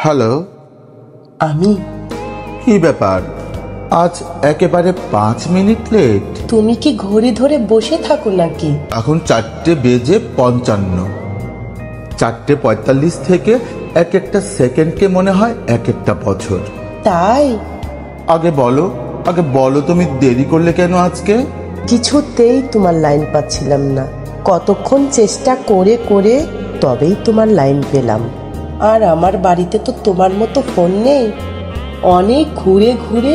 Hello. আমি? কি ব্যাপার, আজ একেবারে 5 মিনিট লেট? তুমি কি ঘড়ি ধরে বসে থাকো নাকি? এখন 4:55। 4:45 থেকে এক একটা সেকেন্ডকে মনে হয় এক একটা বছর। তাই? আগে বলো তুমি দেরি করলে কেন আজকে? কিছুতেই তোমার লাইন পাচ্ছিলাম না, কতক্ষণ চেষ্টা করে করে তবেই তোমার লাইন পেলাম। আর আমার বাড়িতে তো তোমার মতো ফোন নেই, অনেক ঘুরে ঘুরে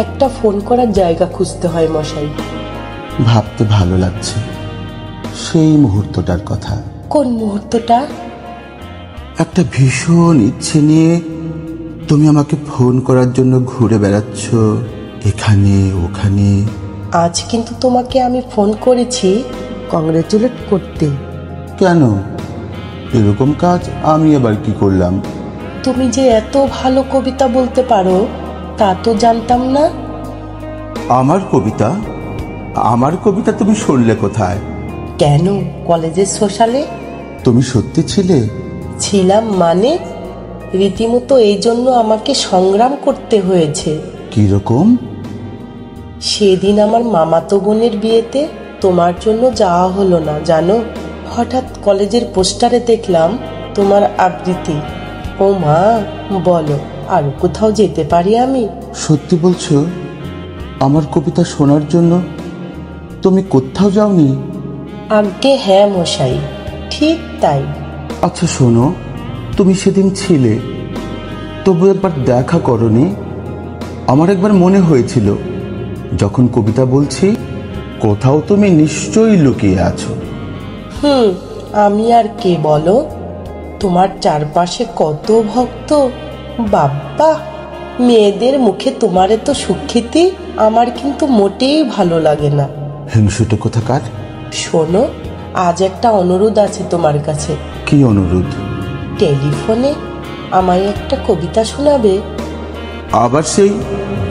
একটা ফোন করার জায়গা খুঁজতে হয় মশাই। ভাবতে ভালো লাগছে সেই মুহূর্তটার কথা। কোন মুহূর্তটা? একটা ভীষণ ইচ্ছে নিয়ে তুমি আমাকে ফোন করার জন্য ঘুরে বেড়াচ্ছ এখানে ওখানে। আজ কিন্তু তোমাকে আমি ফোন করেছি কংগ্রেচুলেট করতে। কেন? এরকম কাজ আমি আবার কি করলাম? তুমি যে এত ভালো কবিতা বলতে পারো তা তো জানতাম না। আমার কবিতা তুমি শুনলে কোথায়? কেন, কলেজের সোশ্যালে। তুমি সত্যি ছিলে? ছিলাম মানে রীতিমতো এই জন্য আমাকে সংগ্রাম করতে হয়েছে। কিরকম? সেদিন আমার মামাতো বোনের বিয়েতে তোমার জন্য যাওয়া হলো না জানো। হঠাৎ কলেজের পোস্টারে দেখলাম তোমার আবৃত্তি। ও মা, বলো আর কোথাও যেতে পারি আমি? সত্যি বলছো? আমার কবিতা শোনার জন্য তুমি কোথাও যাওনি? আজ্ঞে হ্যাঁ মশাই, ঠিক তাই। আচ্ছা শোনো, তুমি সেদিন ছিলে, তবু একবার দেখা করনি? আমার একবার মনে হয়েছিল যখন কবিতা বলছি কোথাও তুমি নিশ্চয়ই লুকিয়ে আছো। আমি আর কে বলো? তোমার চারপাশে কত ভক্ত, বাবা। মেয়েদের মুখে তোমার এত সুখ্যাতি আমার কিন্তু মোটেই ভালো লাগে না। হিংসুটে কোথাকার। শোনো, আজ একটা অনুরোধ আছে তোমার কাছে। কি অনুরোধ? টেলিফোনে আমায় একটা কবিতা শোনাবে? আবার সেই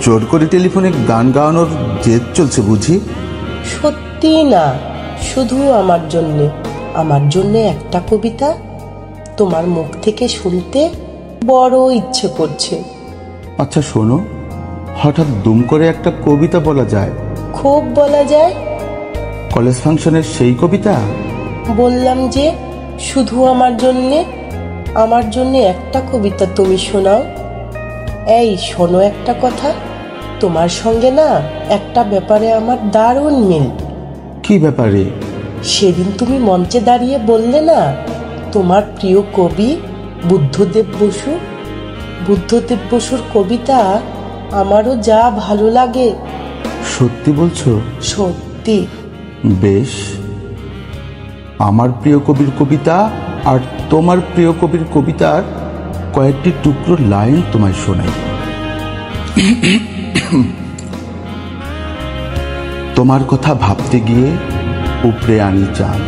জোর করে টেলিফোনে গান গাওয়ানোর জেদ চলছে বুঝি? সত্যি না, শুধু আমার জন্যে একটা কবিতা তোমার মুখ থেকে শুনতে বড় ইচ্ছে করছে। আচ্ছা শোনো, হঠাৎ দুম করে একটা কবিতা বলা যায়? খুব বলা যায়। কলেজ ফাংশনের সেই কবিতা? বললাম যে শুধু আমার জন্যে একটা কবিতা তুমি শোনাও। এই শোনো একটা কথা, তোমার সঙ্গে না একটা ব্যাপারে আমার দারুণ মিল। কি ব্যাপারে? সেদিন তুমি মঞ্চে দাঁড়িয়ে বললে না তোমার প্রিয় কবি বুদ্ধদেব বসুর কবিতা আমারও যা ভালো লাগে। সত্যি বলছো? সত্যি। বেশ, আমার প্রিয় কবির কবিতা আর তোমার প্রিয় কবির কবিতার কয়েকটি টুকরো লাইন তোমায় শোনাই। তোমার কথা ভাবতে গিয়ে উপরে আনি চাঁদ,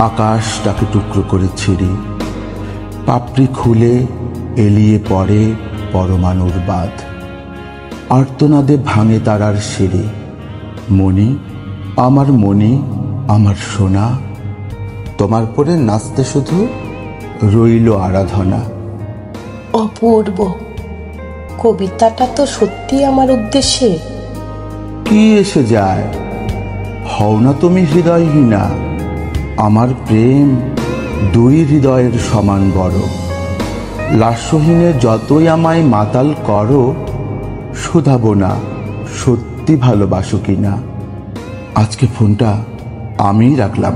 আকাশটাকে টুকরো করে ছিঁড়ে, পাপড়ি খুলে এলিয়ে পড়ে পরমাণুর বাঁধ, আর্তনাদে ভাঙে তারার শিরে। মনি, আমার সোনা, তোমার পরে নাচতে শুধু রইল আরাধনা। অপূর্ব, কবিতাটা তো সত্যি আমার উদ্দেশ্যে। কি এসে যায়, হও না তুমি হৃদয়হীনা। আমার প্রেম দুই হৃদয়ের সমান বড়। লাস্যহীনে যতই আমায় মাতাল করো, শুধাবো না সত্যি ভালোবাসো কিনা। আজকে ফোনটা আমিই রাখলাম।